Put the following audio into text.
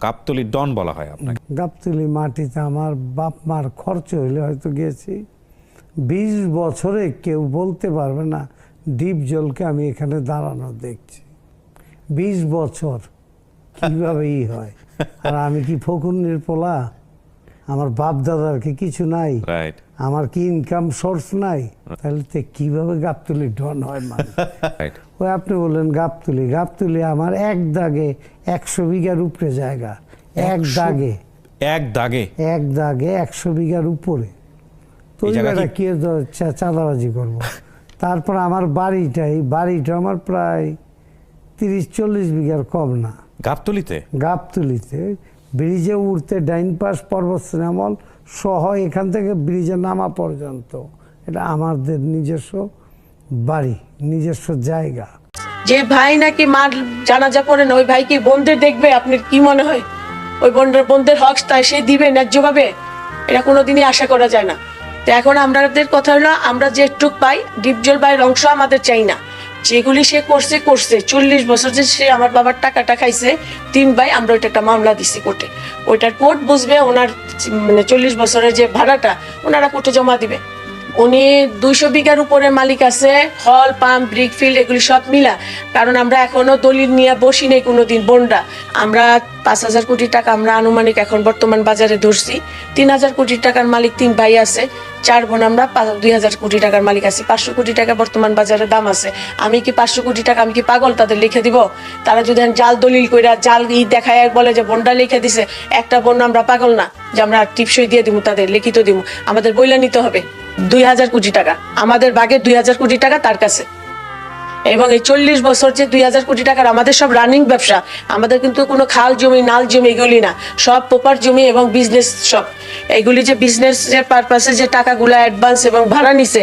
গাবতলী ডন বলা হয় আপনাকে। গাবতলী মাটিতে আমার বাপ মার খরচ হইলে হয়তো গেছি। 20 বছরে কেউ বলতে পারবে না ডিপ জলকে আমি এখানে দাঁড়ানো দেখছি। 20 বছর কিভাবে হয়। আর আমি কি ফকুন্নির পোলা? আমার বাপ দাদার কি কিছু নাই? রাইট। আমার কি ইনকাম সোর্স নাই? তাহলে তো কিভাবে গাবতলী ডন হয় মানে? রাইট। ওই আপনি বললেন গাবতলী আমার এক দাগে 100 বিঘার উপরে জায়গা। এক দাগে 100 বিঘার উপরে। তো এটা কি চাঁদাবাজি করবো? তারপর আমার বাড়িটা আমার প্রায় 30-40 বিঘার কম না। গাবতলীতে ব্রিজে উঠতে ডাইন পাশ পর্বত শ্রীমল সহ এখান থেকে ব্রিজে নামা পর্যন্ত এটা আমাদের নিজস্ব বাড়ি, নিজস্ব জায়গা। যে ভাই নাকি মার জানাজা করেন ওই ভাই কি বোনদের দেখবে? আপনার কি মনে হয় ওই বোনদের হক তাই সে দিবে ন্যায্যভাবে? এটা কোনোদিনই আশা করা যায় না। তো এখন আমাদের কথা হলো আমরা যেটুক পাই ডিপজল ভাইয়ের অংশ আমাদের চাই না। যেগুলি সে করছে 40 বছর যে সে আমার বাবার টাকাটা খাইছে 3 ভাই, আমরা ওইটা একটা মামলা দিছি কোর্টে। ওইটার কোর্ট বুঝবে ওনার মানে 40 বছরের যে ভাড়াটা ওনারা কোর্টে জমা দিবে। উনি 200 বিঘার উপরে মালিক আছে, হল পাম্প ব্রিক ফিল্ড এগুলি সব মিলা। কারণ আমরা এখনো দলিল নিয়ে বসি নাই কোনোদিন বন্ডা। আমরা 5,000 কোটি টাকা আমরা আনুমানিক এখন বর্তমান বাজারে ধরছি। 3,000 কোটি টাকার মালিক 3 ভাই আছে, 4 বোন আমরা 2,000 কোটি টাকার মালিক আছে। 500 কোটি টাকা বর্তমান বাজারে দাম আছে। আমি কি 500 কোটি টাকা আমি কি পাগল তাদের লিখে দিব? তারা যদি জাল দলিল কইরা জাল দেখায় বলে যে বন্ডা লিখে দিছে, একটা বন্ড আমরা পাগল না যে আমরা টিপসই দিয়ে দিব, তাদের লিখিত দিব। আমাদের বইলা নিতে হবে 2,000 কোটি টাকা, আমাদের ভাগে 2,000 কোটি টাকা তার কাছে। এবং এই 40 বছর যে 2,000 কোটি টাকার আমাদের সব রানিং ব্যবসা, আমাদের কিন্তু কোনো খাল জমি নাল জমি এগুলি না, সব প্রপার জমি এবং বিজনেস সব। এগুলি যে বিজনেস এর পারপাসে যে টাকাগুলো অ্যাডভান্স এবং ভাড়া নিছে